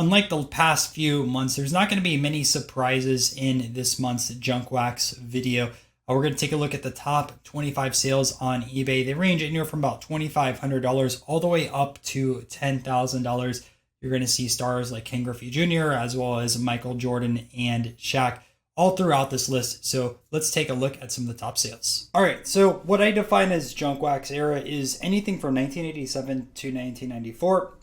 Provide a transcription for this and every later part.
Unlike the past few months, there's not going to be many surprises in this month's Junkwax video. We're going to take a look at the top 25 sales on eBay. They range anywhere from about $2,500 all the way up to $10,000. You're going to see stars like Ken Griffey Jr. as well as Michael Jordan and Shaq all throughout this list. So let's take a look at some of the top sales. All right, so what I define as Junkwax era is anything from 1987 to 1994.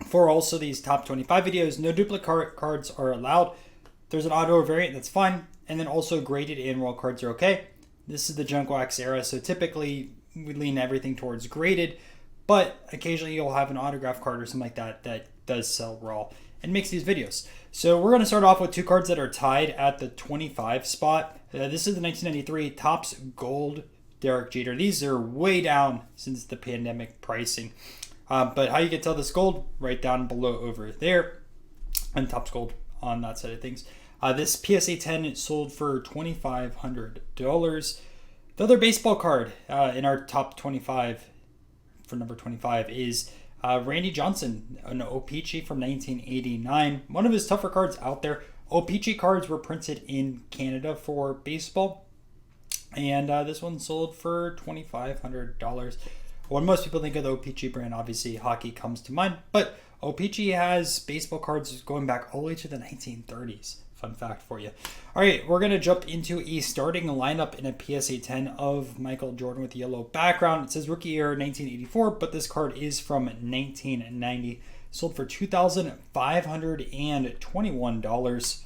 For also these top 25 videos, no duplicate cards are allowed. There's an auto variant, that's fine. And then also graded and roll cards are okay. This is the Junkwax era, so typically we lean everything towards graded, but occasionally you'll have an autograph card or something like that that does sell raw and makes these videos. So we're going to start off with two cards that are tied at the 25 spot. This is the 1993 Topps Gold Derek Jeter. These are way down since the pandemic pricing. But how you can tell this gold, right down below over there, and Topps Gold on that side of things. This PSA 10 sold for $2,500. The other baseball card in our top 25 for number 25 is Randy Johnson, an O-Pee-Chee from 1989. One of his tougher cards out there. O-Pee-Chee cards were printed in Canada for baseball, and this one sold for $2,500. When most people think of the O-Pee-Chee brand, obviously hockey comes to mind, but O-Pee-Chee has baseball cards going back all the way to the 1930s. Fun fact for you. All right, we're going to jump into a starting lineup in a PSA 10 of Michael Jordan with the yellow background. It says rookie year 1984, but this card is from 1990. Sold for $2,521.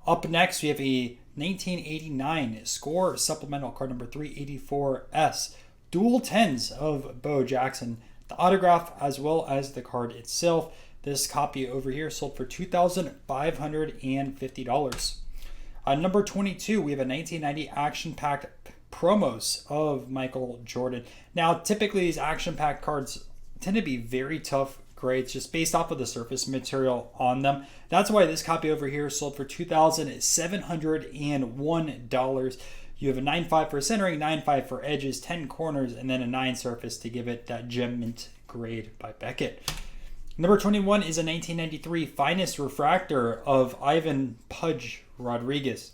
Up next, we have a 1989 Score Supplemental card number 384S. Dual 10s of Bo Jackson, the autograph as well as the card itself. This copy over here sold for $2,550. Number 22, we have a 1990 action-packed promos of Michael Jordan. Now, typically these action-packed cards tend to be very tough grades just based off of the surface material on them. That's why this copy over here sold for $2,701. You have a 9.5 for centering, 9.5 for edges, 10 corners, and then a 9 surface to give it that gem mint grade by Beckett. Number 21 is a 1993 Finest Refractor of Ivan Pudge Rodriguez.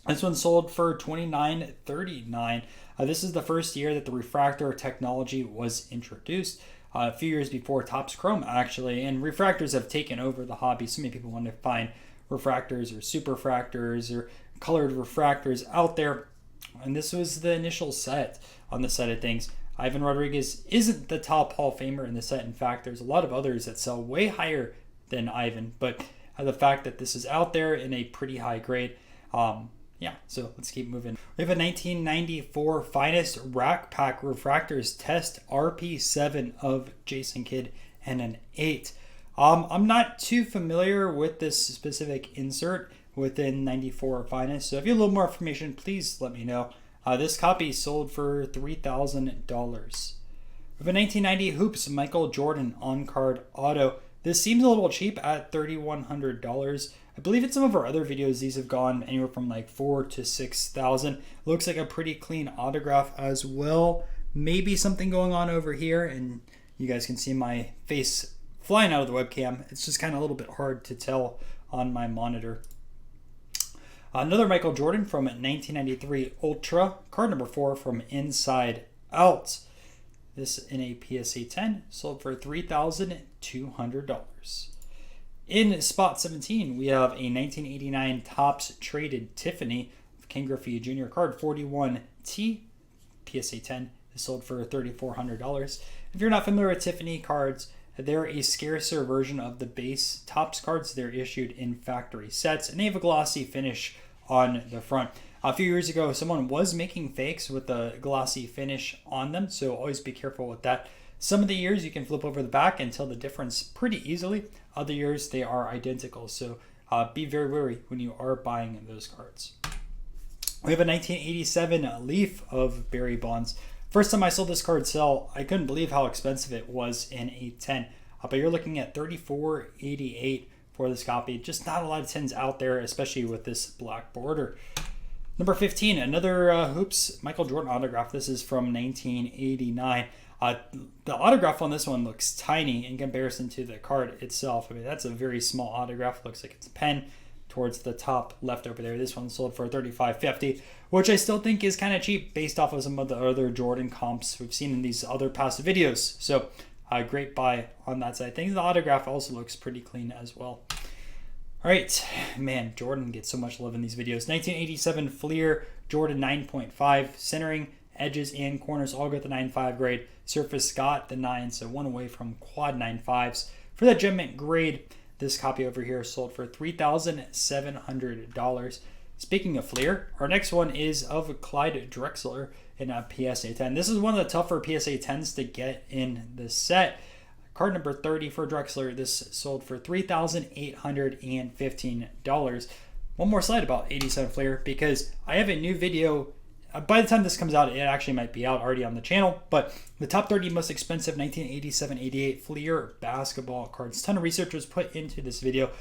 This one sold for $29.39. This is the first year that the refractor technology was introduced. A few years before Topps Chrome, actually, and refractors have taken over the hobby. So many people want to find refractors or superfractors or colored refractors out there. And this was the initial set on the side of things. Ivan Rodriguez isn't the top Hall of Famer in the set. In fact, there's a lot of others that sell way higher than Ivan. But the fact that this is out there in a pretty high grade, yeah, so let's keep moving. We have a 1994 Finest Rack Pack Refractors Test RP7 of Jason Kidd and an 8. I'm not too familiar with this specific insert within 94 Finest, so if you have a little more information, please let me know. This copy sold for $3,000. We have a 1990 Hoops Michael Jordan on-card auto. This seems a little cheap at $3,100. I believe in some of our other videos, these have gone anywhere from like $4,000 to $6,000. Looks like a pretty clean autograph as well. Maybe something going on over here, and you guys can see my face flying out of the webcam. It's just kind of a little bit hard to tell on my monitor. Another Michael Jordan from 1993 Ultra, card number 4 from Inside Out. This in a PSA 10, sold for $3,200. In spot 17, we have a 1989 Topps Traded Tiffany Ken Griffey Jr. card 41T, PSA 10. This sold for $3,400. If you're not familiar with Tiffany cards, they're a scarcer version of the base Topps cards. They're issued in factory sets, and they have a glossy finish on the front. A few years ago, someone was making fakes with a glossy finish on them, so always be careful with that. Some of the years you can flip over the back and tell the difference pretty easily. Other years they are identical, so be very wary when you are buying those cards. We have a 1987 Leaf of Barry Bonds. First time I saw this card sell, I couldn't believe how expensive it was in a 10. But you're looking at $34.88 for this copy. Just not a lot of 10s out there, especially with this black border. Number 15, another Hoops Michael Jordan autograph. This is from 1989. The autograph on this one looks tiny in comparison to the card itself. I mean, that's a very small autograph. Looks like it's a pen towards the top left over there. This one sold for $35.50, which I still think is kind of cheap based off of some of the other Jordan comps we've seen in these other past videos. So great buy on that side of things. The autograph also looks pretty clean as well. All right, man, Jordan gets so much love in these videos. 1987 Fleer Jordan 9.5, centering, edges, and corners all got the 9.5 grade. Surface got the 9, so one away from quad 9.5s. For that gem mint grade, this copy over here sold for $3,700. Speaking of Fleer, our next one is of Clyde Drexler in a PSA 10. This is one of the tougher PSA 10s to get in the set. Card number 30 for Drexler. This sold for $3,815. One more slide about 87 Fleer, because I have a new video. By the time this comes out, it actually might be out already on the channel, but the top 30 most expensive 1987-88 Fleer basketball cards. A ton of research was put into this video.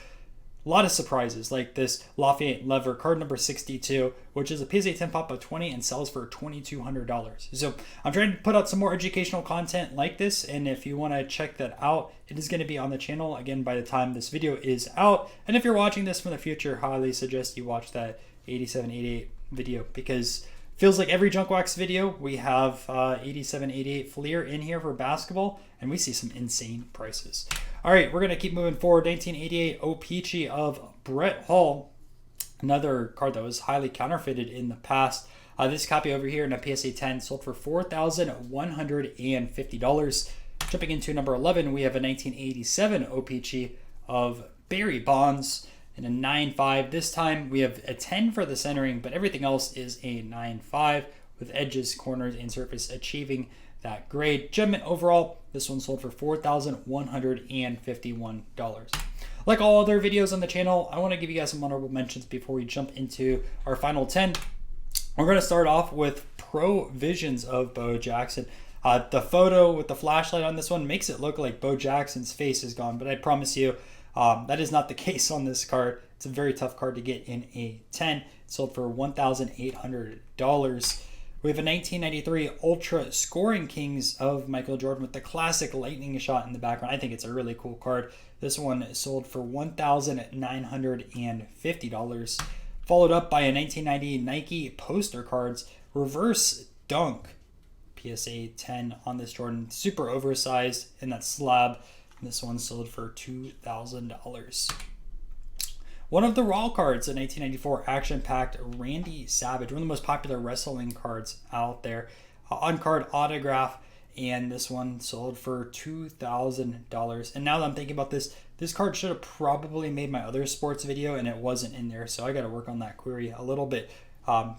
A lot of surprises, like this Lafayette Lever card number 62, which is a PSA 10 pop of 20 and sells for $2,200. So I'm trying to put out some more educational content like this, and if you want to check that out, it is going to be on the channel again by the time this video is out. And if you're watching this from the future, highly suggest you watch that 87-88 video, because feels like every Junkwax video we have 87-88 Fleer in here for basketball, and we see some insane prices. All right, we're going to keep moving forward. 1988 O-Pee-Chee of Brett Hall, another card that was highly counterfeited in the past. This copy over here in a PSA 10 sold for $4,150. Jumping into number 11, we have a 1987 O-Pee-Chee of Barry Bonds in a 9.5. This time we have a 10 for the centering, but everything else is a 9.5 with edges, corners, and surface achieving that grade. Gem mint overall, this one sold for $4,151. Like all other videos on the channel, I want to give you guys some honorable mentions before we jump into our final 10. We're going to start off with Pro Visions of Bo Jackson. The photo with the flashlight on this one makes it look like Bo Jackson's face is gone, but I promise you that is not the case on this card. It's a very tough card to get in a 10. It sold for $1,800. We have a 1993 Ultra Scoring Kings of Michael Jordan with the classic lightning shot in the background. I think it's a really cool card. This one sold for $1,950. Followed up by a 1990 Nike Poster Cards Reverse Dunk PSA 10 on this Jordan. Super oversized in that slab. And this one sold for $2,000. One of the Raw cards, a 1994 action-packed Randy Savage, one of the most popular wrestling cards out there. On-card autograph, and this one sold for $2,000. And now that I'm thinking about this, this card should have probably made my other sports video, and it wasn't in there. So I got to work on that query a little bit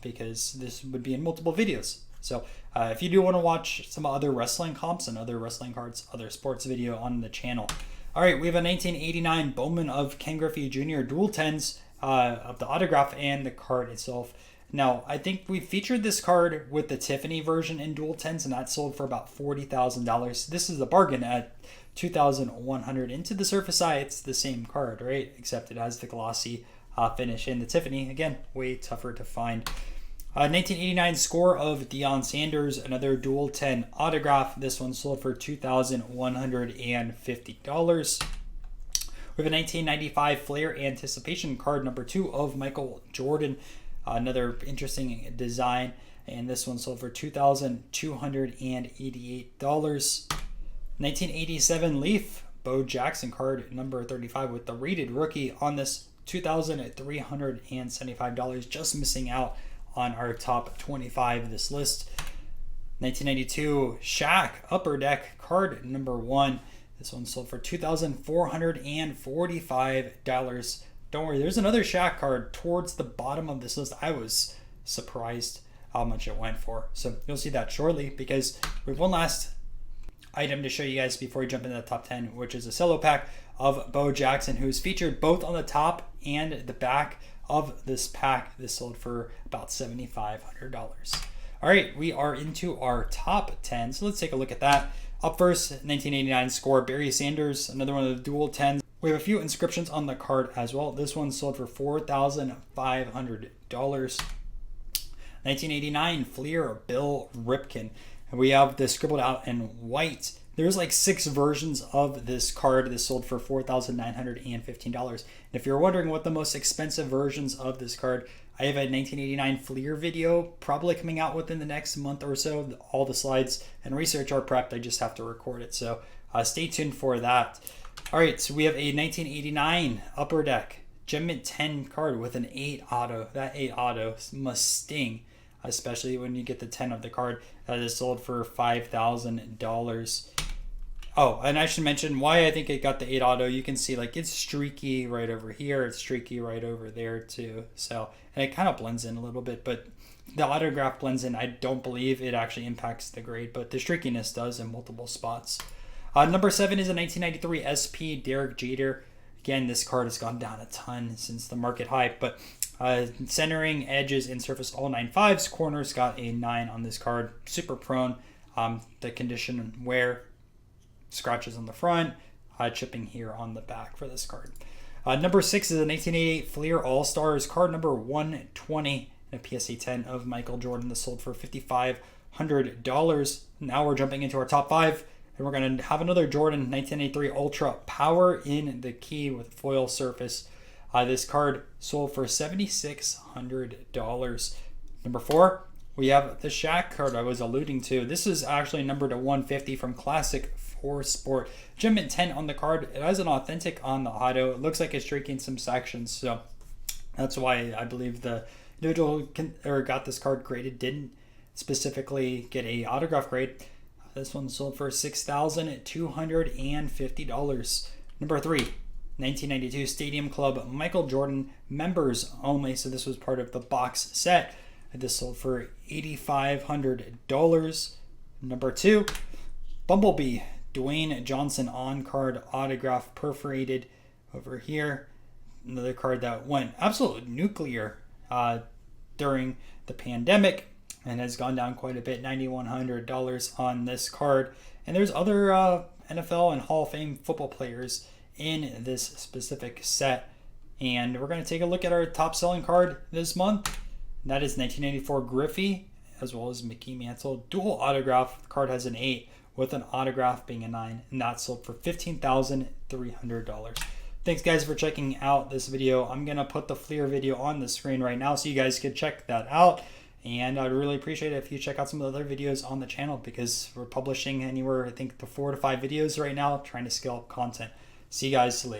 because this would be in multiple videos. So if you do want to watch some other wrestling comps and other wrestling cards, other sports video on the channel. All right, we have a 1989 Bowman of Ken Griffey Jr. dual 10s of the autograph and the card itself. Now, I think we featured this card with the Tiffany version in dual 10s, and that sold for about $40,000. This is the bargain at $2,100. Into the surface eye, it's the same card, right? Except it has the glossy finish. In the Tiffany, again, way tougher to find. 1989 Score of Deion Sanders, another dual 10 autograph. This one sold for $2,150. We have a 1995 Flair Anticipation card number 2 of Michael Jordan, another interesting design, and this one sold for $2,288. 1987 Leaf Bo Jackson card number 35 with the rated rookie on this, $2,375, just missing out on our top 25 of this list. 1992 Shaq Upper Deck card number 1. This one sold for $2,445. Don't worry, there's another Shaq card towards the bottom of this list. I was surprised how much it went for. So you'll see that shortly, because we have one last item to show you guys before we jump into the top 10, which is a cello pack of Bo Jackson, who's featured both on the top and the back of this pack. This sold for about $7,500. All right, we are into our top 10. So let's take a look at that. Up first, 1989 Score Barry Sanders, another one of the dual 10s. We have a few inscriptions on the card as well. This one sold for $4,500. 1989 Fleer Bill Ripken. And we have this scribbled out in white. There's like 6 versions of this card. This sold for $4,915. And if you're wondering what the most expensive versions of this card, I have a 1989 Fleer video probably coming out within the next month or so. All the slides and research are prepped. I just have to record it. So stay tuned for that. All right, so we have a 1989 Upper Deck Gem Mint 10 card with an 8 auto. That 8 auto must sting, especially when you get the 10 of the card. That is sold for $5,000. Oh, and I should mention why I think it got the 8 auto. You can see like it's streaky right over here. It's streaky right over there too. So, and it kind of blends in a little bit, but the autograph blends in. I don't believe it actually impacts the grade, but the streakiness does in multiple spots. Number 7 is a 1993 SP Derek Jeter. Again, this card has gone down a ton since the market hype, but centering, edges, and surface all 9.5s. Corners got a 9 on this card. Super prone. The condition and wear, scratches on the front, chipping here on the back for this card. Number 6 is a 1988 Fleer All-Stars card number 120 and a PSA 10 of Michael Jordan. This sold for $5,500. Now we're jumping into our top 5. And we're going to have another Jordan 1983 Ultra Power in the key with foil surface. This card sold for $7,600. Number 4, we have the Shaq card I was alluding to. This is actually numbered to 150 from Classic 4 Sport. Gem Mint 10 on the card. It has an authentic on the auto. It looks like it's streaking some sections. So that's why I believe the individual who got this card graded didn't specifically get a autograph grade. This one sold for $6,250. Number 3, 1992 Stadium Club Michael Jordan members only. So this was part of the box set. This sold for $8,500. Number 2, Bumblebee Dwayne Johnson on card autograph perforated over here. Another card that went absolute nuclear during the pandemic and has gone down quite a bit, $9,100 on this card. And there's other NFL and Hall of Fame football players in this specific set. And we're going to take a look at our top selling card this month. And that is 1994 Griffey, as well as Mickey Mantle. Dual autograph. The card has an 8 with an autograph being a 9. And that sold for $15,300. Thanks guys for checking out this video. I'm going to put the Fleer video on the screen right now so you guys can check that out. And I'd really appreciate it if you check out some of the other videos on the channel because we're publishing anywhere, I think, to 4 to 5 videos right now, trying to scale up content. See you guys later.